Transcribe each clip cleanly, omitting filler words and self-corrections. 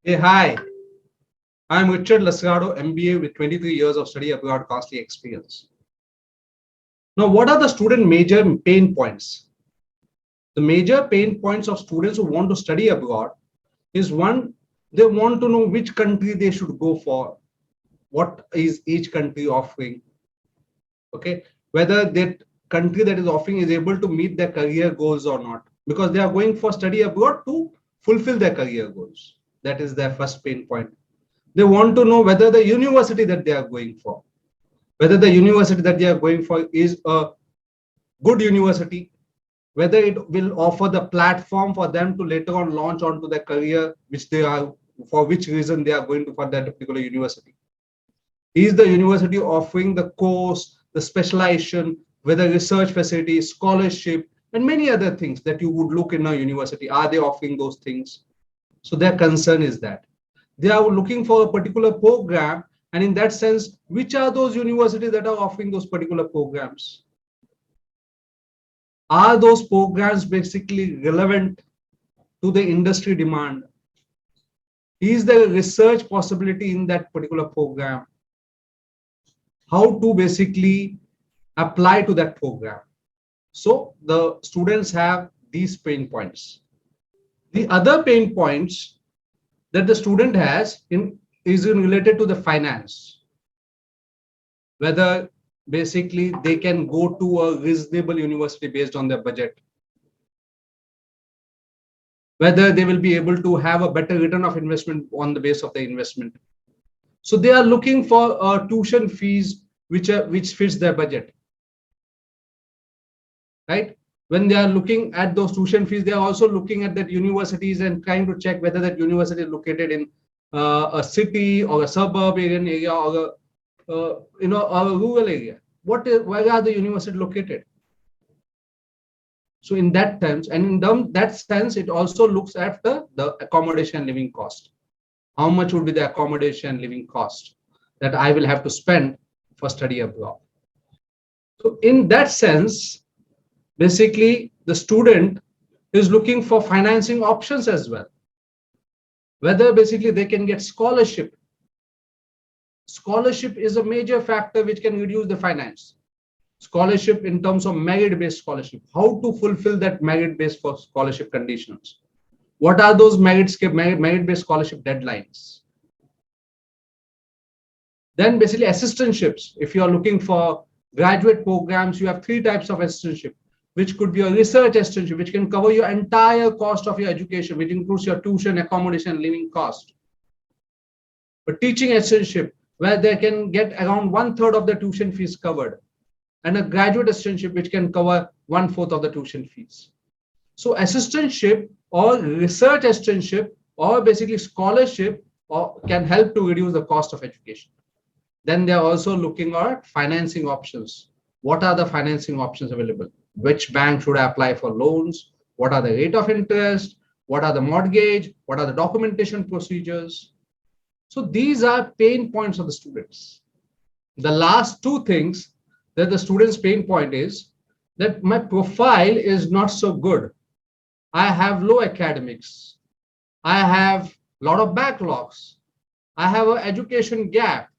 Hey, hi. I'm Richard Lasrado, MBA with 23 years of study abroad costly experience. Now, what are the student major pain points? The major pain points of students who want to study abroad is one, they want to know which country they should go for, what is each country offering, okay, whether that country that is offering is able to meet their career goals or not, because they are going for study abroad to fulfill their career goals. That is their first pain point. They want to know whether the university that they are going for, whether the university that they are going for is a good university, whether it will offer the platform for them to later on launch onto their career, which they are, for which reason they are going to for that particular university. Is the university offering the course, the specialization, whether research facilities, scholarship, and many other things that you would look in a university? Are they offering those things? So their concern is that they are looking for a particular program, and in that sense, which are those universities that are offering those particular programs? Are those programs basically relevant to the industry demand? Is there a research possibility in that particular program? How to basically apply to that program? So the students have these pain points. The other pain points that the student has is related to the finance, whether basically they can go to a reasonable university based on their budget, whether they will be able to have a better return of investment on the base of the investment. So they are looking for tuition fees which fits their budget, right? When they are looking at those tuition fees, they are also looking at that universities and trying to check whether that university is located in a city or a suburban area or or a rural area. Where are the university located? So in that terms, and in that sense, it also looks at the accommodation and living cost. How much would be the accommodation and living cost that I will have to spend for study abroad? So in that sense, basically the student is looking for financing options as well. Whether basically they can get scholarship. Scholarship is a major factor which can reduce the finance. Scholarship in terms of merit-based scholarship. How to fulfill that merit-based scholarship conditions? What are those merit-based scholarship deadlines? Then basically assistantships. If you are looking for graduate programs, you have three types of assistantship, which could be a research assistantship, which can cover your entire cost of your education, which includes your tuition, accommodation, living cost. A teaching assistantship, where they can get around 1/3 of the tuition fees covered, and a graduate assistantship, which can cover 1/4 of the tuition fees. So assistantship or research assistantship or basically scholarship can help to reduce the cost of education. Then they're also looking at financing options. What are the financing options available? Which bank should I apply for loans? What are the rate of interest? What are the mortgage? What are the documentation procedures? So these are pain points of the students. The last two things that the student's pain point is that my profile is not so good. I have low academics. I have a lot of backlogs. I have an education gap.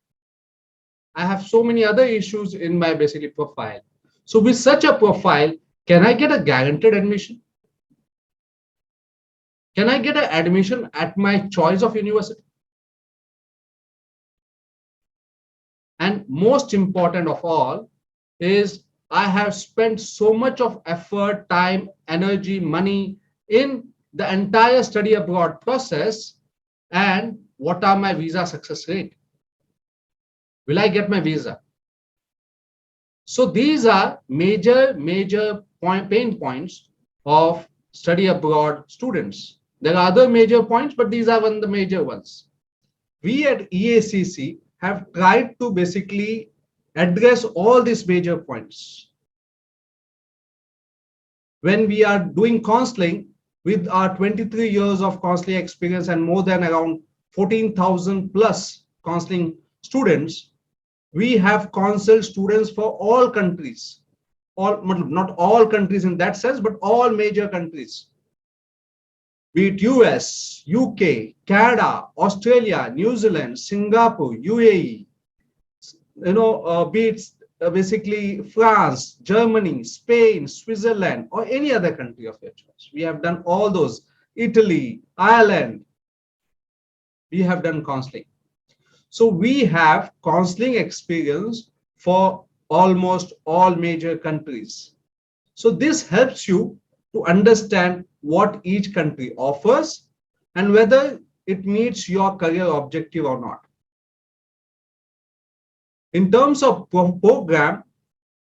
I have so many other issues in my basically profile. So with such a profile, can I get a guaranteed admission? Can I get an admission at my choice of university? And most important of all is I have spent so much of effort, time, energy, money in the entire study abroad process. And what are my visa success rate? Will I get my visa? So these are major pain points of study abroad students. There are other major points, but these are one of the major ones. We at EACC have tried to basically address all these major points. When we are doing counseling with our 23 years of counseling experience and more than around 14,000 plus counseling students, we have counseled students for all countries, not all countries in that sense, but all major countries. be it US, UK, Canada, Australia, New Zealand, Singapore, UAE, be it basically France, Germany, Spain, Switzerland, or any other country of your choice. We have done all those. Italy, Ireland, we have done counseling. So we have counseling experience for almost all major countries. So this helps you to understand what each country offers and whether it meets your career objective or not. In terms of program,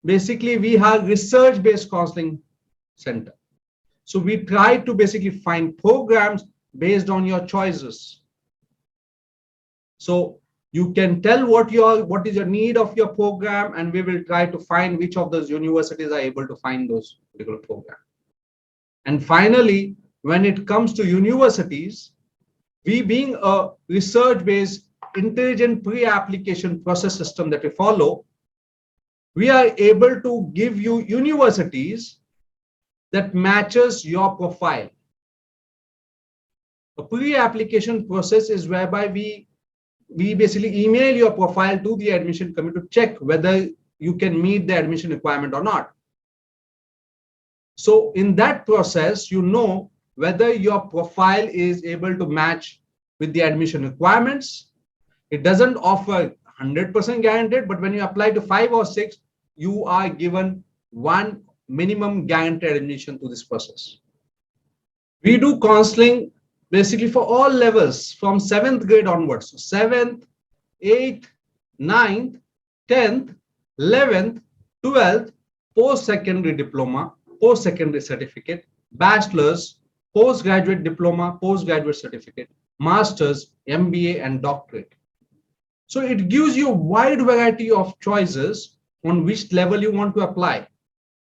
basically we have research-based counseling center. So we try to basically find programs based on your choices. So you can tell what is your need of your program, and we will try to find which of those universities are able to find those particular programs. And finally, when it comes to universities, we being a research-based intelligent pre-application process system that we follow, we are able to give you universities that matches your profile. A pre-application process is whereby we basically email your profile to the admission committee to check whether you can meet the admission requirement or not. So in that process, you know whether your profile is able to match with the admission requirements. It doesn't offer 100% guaranteed, but when you apply to 5 or 6, you are given one minimum guaranteed admission to this process. We do counseling basically for all levels from 7th grade onwards. So 7th, 8th, 9th, 10th, 11th, 12th, post-secondary diploma, post-secondary certificate, bachelor's, postgraduate diploma, postgraduate certificate, master's, MBA, and doctorate. So it gives you a wide variety of choices on which level you want to apply.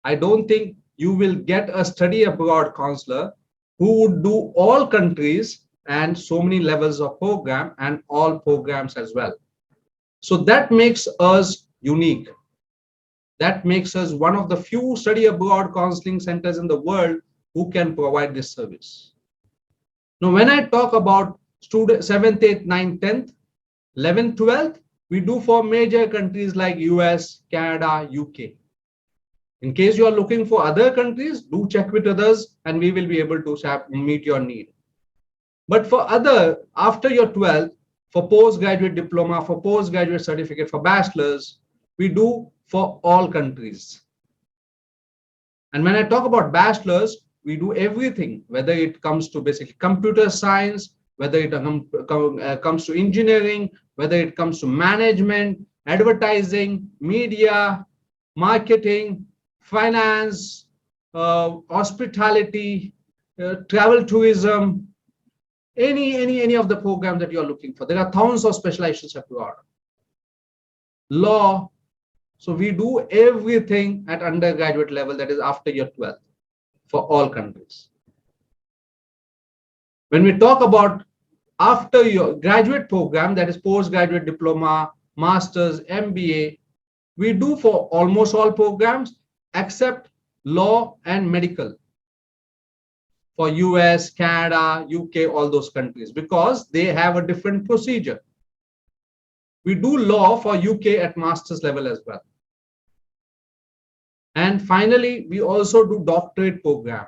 I don't think you will get a study abroad counselor who would do all countries and so many levels of program and all programs as well. So that makes us unique. That makes us one of the few study abroad counseling centers in the world who can provide this service. Now, when I talk about student 7th, 8th, 9th, 10th, 11th, 12th, we do for major countries like US, Canada, UK. In case you are looking for other countries, do check with others and we will be able to meet your need. But for after your 12th, for postgraduate diploma, for postgraduate certificate, for bachelors, we do for all countries. And when I talk about bachelors, we do everything, whether it comes to basically computer science, whether it comes to engineering, whether it comes to management, advertising, media, marketing, finance, hospitality, travel tourism, any of the programs that you are looking for. There are thousands of specializations abroad. Law. So we do everything at undergraduate level, that is after your 12th, for all countries. When we talk about after your graduate program, that is postgraduate diploma, master's, MBA, we do for almost all programs except law and medical for US, Canada, UK, all those countries, because they have a different procedure. We do law for UK at master's level as well. And finally, we also do doctorate program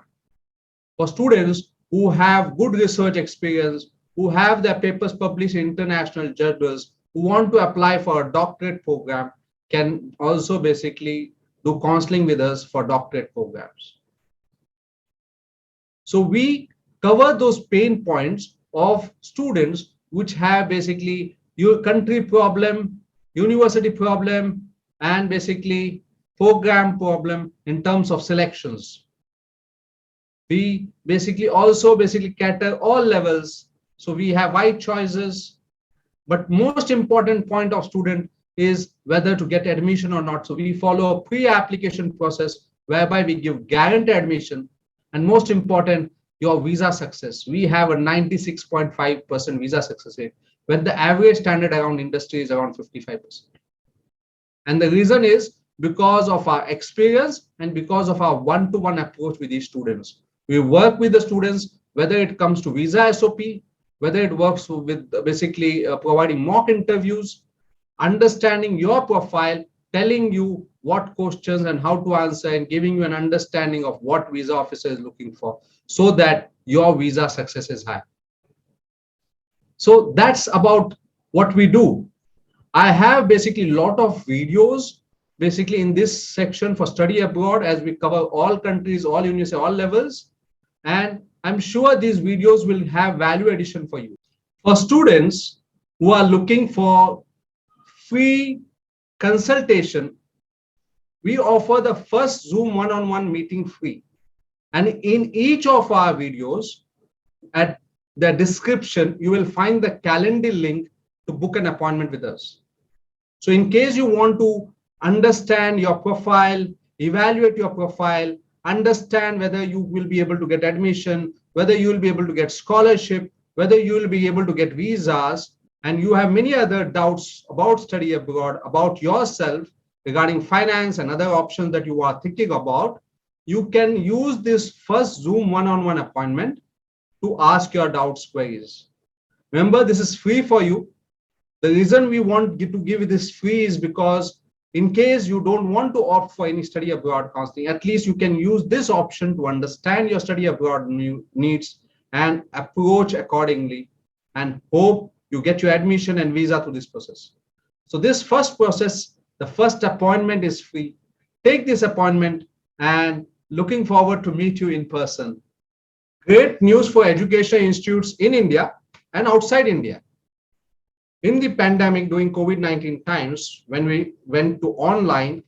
for students who have good research experience, who have their papers published in international journals, who want to apply for a doctorate program, can also basically do counseling with us for doctorate programs. So we cover those pain points of students which have basically your country problem, university problem, and basically program problem in terms of selections. We also cater all levels. So we have wide choices, but most important point of student is whether to get admission or not. So we follow a pre-application process whereby we give guaranteed admission, and most important, your visa success. We have a 96.5% visa success rate, when the average standard around industry is around 55%. And the reason is because of our experience and because of our one-to-one approach with these students. We work with the students whether it comes to visa SOP, whether it works with basically providing mock interviews, understanding your profile, telling you what questions and how to answer, and giving you an understanding of what visa officer is looking for so that your visa success is high. So that's about what we do. I have basically a lot of videos basically in this section for study abroad, as we cover all countries, all universities, all levels. And I'm sure these videos will have value addition for you. For students who are looking for free consultation, we offer the first Zoom one-on-one meeting free. And in each of our videos, at the description, you will find the calendar link to book an appointment with us. So in case you want to understand your profile, evaluate your profile, understand whether you will be able to get admission, whether you will be able to get scholarship, whether you will be able to get visas, and you have many other doubts about study abroad, about yourself, regarding finance and other options that you are thinking about, you can use this first Zoom one-on-one appointment to ask your doubts, queries. Remember, this is free for you. The reason we want to give you this free is because in case you don't want to opt for any study abroad counseling, at least you can use this option to understand your study abroad needs and approach accordingly, and hope you get your admission and visa through this process. So this first process, the first appointment is free. Take this appointment, and looking forward to meet you in person. Great news for education institutes in India and outside India. In the pandemic, during COVID-19 times, when we went to online,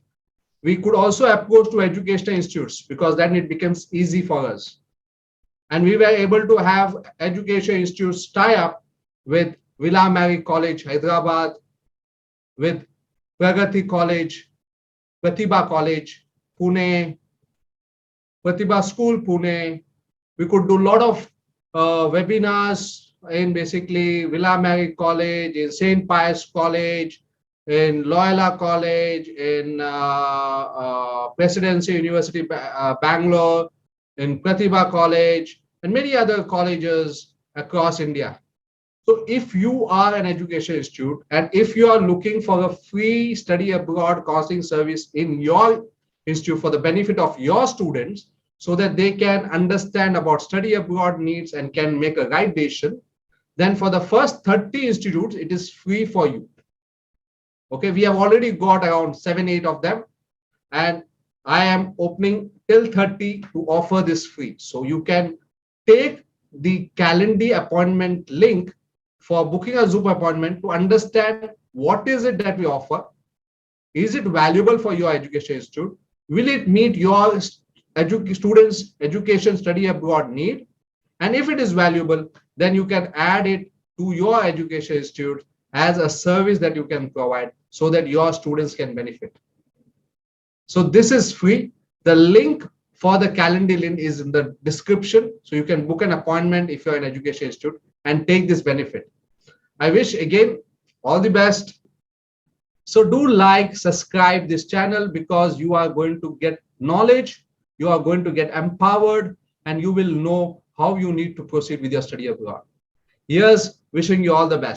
we could also approach to educational institutes because then it becomes easy for us. And we were able to have education institutes tie up with Villa Mary College, Hyderabad, with Pragati College, Pratibha College, Pune, Pratibha School, Pune. We could do a lot of webinars in basically Villa Mary College, in St. Pius College, in Loyola College, in Presidency University, Bangalore, in Pratibha College, and many other colleges across India. So if you are an education institute and if you are looking for a free study abroad counseling service in your institute for the benefit of your students, so that they can understand about study abroad needs and can make a right decision, then for the first 30 institutes, it is free for you. Okay, we have already got around 7-8 of them, and I am opening till 30 to offer this free. So you can take the calendar appointment link for booking a Zoom appointment to understand what is it that we offer. Is it valuable for your education institute? Will it meet your students' education study abroad need? And if it is valuable, then you can add it to your education institute as a service that you can provide so that your students can benefit. So this is free. The link for the calendar link is in the description. So you can book an appointment if you're an education institute and take this benefit. I wish again all the best. So do like, subscribe this channel, because you are going to get knowledge, you are going to get empowered, and you will know how you need to proceed with your study abroad. Here's wishing you all the best.